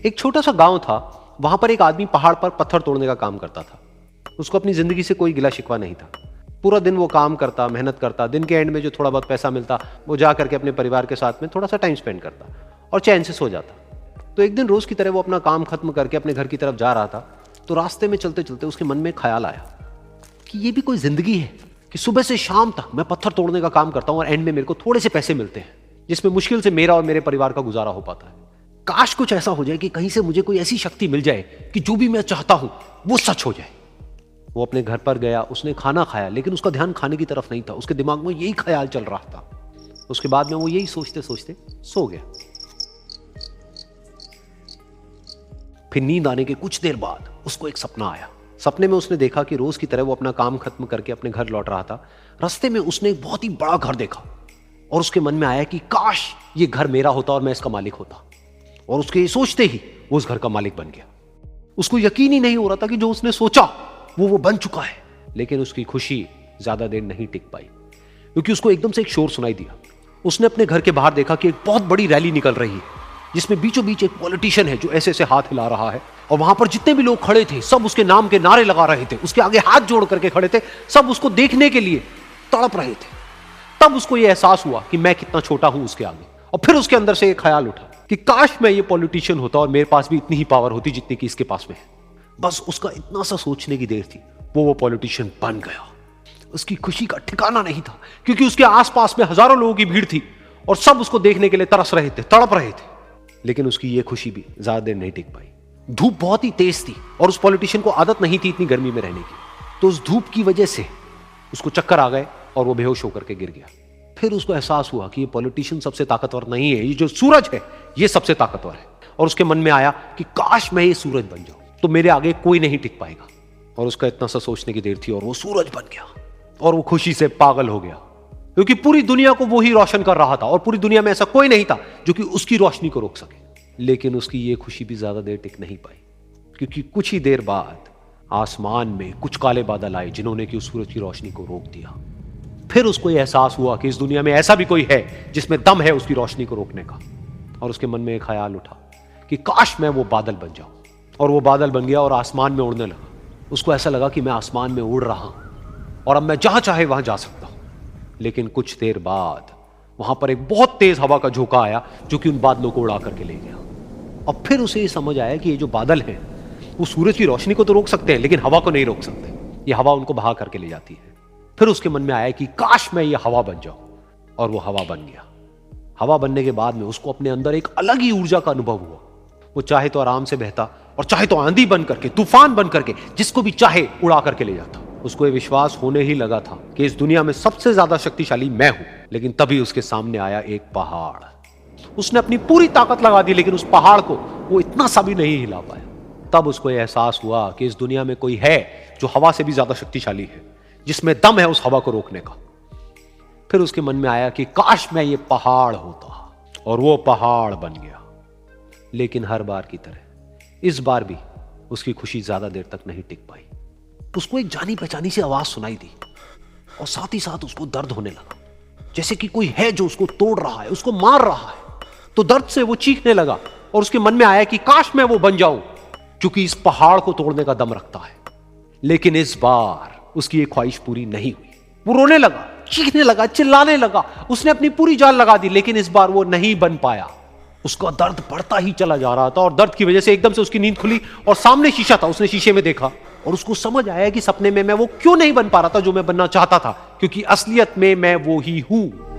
एक छोटा सा गांव था, वहां पर एक आदमी पहाड़ पर पत्थर तोड़ने का काम करता था। उसको अपनी जिंदगी से कोई गिला शिकवा नहीं था। पूरा दिन वो काम करता, मेहनत करता, दिन के एंड में जो थोड़ा बहुत पैसा मिलता वो जा करके अपने परिवार के साथ में थोड़ा सा टाइम स्पेंड करता और चैन से सो जाता। तो एक दिन रोज की तरह वो अपना काम खत्म करके अपने घर की तरफ जा रहा था, तो रास्ते में चलते चलते उसके मन में ख्याल आया कि ये भी कोई जिंदगी है कि सुबह से शाम तक मैं पत्थर तोड़ने का काम करता हूं और एंड में मेरे को थोड़े से पैसे मिलते हैं, जिसमें मुश्किल से मेरा और मेरे परिवार का गुजारा हो पाता है। काश कुछ ऐसा हो जाए कि कहीं से मुझे कोई ऐसी शक्ति मिल जाए कि जो भी मैं चाहता हूं वो सच हो जाए। वो अपने घर पर गया, उसने खाना खाया, लेकिन उसका ध्यान खाने की तरफ नहीं था। उसके दिमाग में यही ख्याल चल रहा था। उसके बाद में वो यही सोचते सोचते सो गया। फिर नींद आने के कुछ देर बाद उसको एक सपना आया। सपने में उसने देखा कि रोज की तरह वो अपना काम खत्म करके अपने घर लौट रहा था। रास्ते में उसने एक बहुत ही बड़ा घर देखा और उसके मन में आया कि काश ये घर मेरा होता और मैं इसका मालिक होता। और उसके ये सोचते ही वो उस घर का मालिक बन गया। उसको यकीन ही नहीं हो रहा था कि जो उसने सोचा वो बन चुका है। लेकिन उसकी खुशी ज्यादा देर नहीं टिक पाई, क्योंकि उसको एकदम से एक शोर सुनाई दिया। उसने अपने घर के बाहर देखा कि एक बहुत बड़ी रैली निकल रही है, जिसमें बीचों बीच एक पॉलिटिशियन है जो ऐसे ऐसे हाथ हिला रहा है। और वहां पर जितने भी लोग खड़े थे सब उसके नाम के नारे लगा रहे थे, उसके आगे हाथ जोड़ करके खड़े थे, सब उसको देखने के लिए तड़प रहे थे। तब उसको यह एहसास हुआ कि मैं कितना छोटा हूं उसके आगे। और फिर उसके अंदर से एक ख्याल उठा कि काश मैं ये पॉलिटिशियन होता और मेरे पास भी इतनी ही पावर होती जितनी कि इसके पास में है। बस उसका इतना सा सोचने की देर थी, वो पॉलिटिशियन बन गया। उसकी खुशी का ठिकाना नहीं था, क्योंकि उसके आसपास में हजारों लोगों की भीड़ थी और सब उसको देखने के लिए तरस रहे थे, तड़प रहे थे। लेकिन उसकी ये खुशी भी ज्यादा देर नहीं टिक पाई। धूप बहुत ही तेज थी और उस पॉलिटिशियन को आदत नहीं थी इतनी गर्मी में रहने की। तो उस धूप की वजह से उसको चक्कर आ गए और वो बेहोश होकर के गिर गया। फिर उसको एहसास हुआ कि ये पॉलिटिशियन सबसे ताकतवर नहीं है, ये जो सूरज है ये सबसे ताकतवर है। और उसके मन में आया कि काश मैं ये सूरज बन जाऊं तो मेरे आगे कोई नहीं टिक पाएगा। और उसका इतना सा सोचने की देर थी और वो सूरज बन गया। और वो खुशी से पागल हो गया, क्योंकि पूरी दुनिया को वो ही रोशन कर रहा था और पूरी दुनिया में ऐसा कोई नहीं था जो कि उसकी रोशनी को रोक सके। लेकिन उसकी ये खुशी भी ज्यादा देर टिक नहीं पाई, क्योंकि कुछ ही देर बाद आसमान में कुछ काले बादल आए जिन्होंने कि उस सूरज की रोशनी को रोक दिया। फिर उसको यह एहसास हुआ कि इस दुनिया में ऐसा भी कोई है जिसमें दम है उसकी रोशनी को रोकने का। और उसके मन में एक ख्याल उठा कि काश मैं वो बादल बन जाऊं। और वो बादल बन गया और आसमान में उड़ने लगा। उसको ऐसा लगा कि मैं आसमान में उड़ रहा हूं और अब मैं जहां चाहे वहां जा सकता हूं। लेकिन कुछ देर बाद वहां पर एक बहुत तेज हवा का झोंका आया जो कि उन बादलों को उड़ा करके ले गया। अब फिर उसे ये समझ आया कि ये जो बादल हैं वो सूरज की रोशनी को तो रोक सकते हैं, लेकिन हवा को नहीं रोक सकते। ये हवा उनको बहा करके ले जाती है। फिर उसके मन में आया कि काश मैं ये हवा बन जाऊं। और वो हवा बन गया। हवा बनने के बाद में उसको अपने अंदर एक अलग ही ऊर्जा का अनुभव हुआ। वो चाहे तो आराम से बहता और चाहे तो आंधी बन करके, तूफान बन करके, जिसको भी चाहे उड़ा करके ले जाता। उसको ये विश्वास होने ही लगा था कि इस दुनिया में सबसे ज्यादा शक्तिशाली मैं हूं। लेकिन तभी उसके सामने आया एक पहाड़। उसने अपनी पूरी ताकत लगा दी, लेकिन उस पहाड़ को वो इतना सा भी नहीं हिला पाया। तब उसको यह एहसास हुआ कि इस दुनिया में कोई है जो हवा से भी ज्यादा शक्तिशाली है, जिसमें दम है उस हवा को रोकने का। फिर उसके मन में आया कि काश मैं ये पहाड़ होता। और वो पहाड़ बन गया। लेकिन हर बार की तरह इस बार भी उसकी खुशी ज्यादा देर तक नहीं टिक पाई। उसको एक जानी पहचानी सी आवाज सुनाई दी और साथ ही साथ उसको दर्द होने लगा, जैसे कि कोई है जो उसको तोड़ रहा है, उसको मार रहा है। तो दर्द से वो चीखने लगा और उसके मन में आया कि काश मैं वो बन जाऊं क्योंकि इस पहाड़ को तोड़ने का दम रखता है। लेकिन इस बार उसकी ये ख्वाहिश पूरी नहीं हुई। वो रोने लगा, चीखने लगा, चिल्लाने लगा। उसने अपनी पूरी जान लगा दी, लेकिन इस बार वो नहीं बन पाया। उसका दर्द बढ़ता ही चला जा रहा था और दर्द की वजह से एकदम से उसकी नींद खुली और सामने शीशा था। उसने शीशे में देखा और उसको समझ आया कि सपने में मैं वो क्यों नहीं बन पा रहा था जो मैं बनना चाहता था, क्योंकि असलियत में मैं वो ही हूं।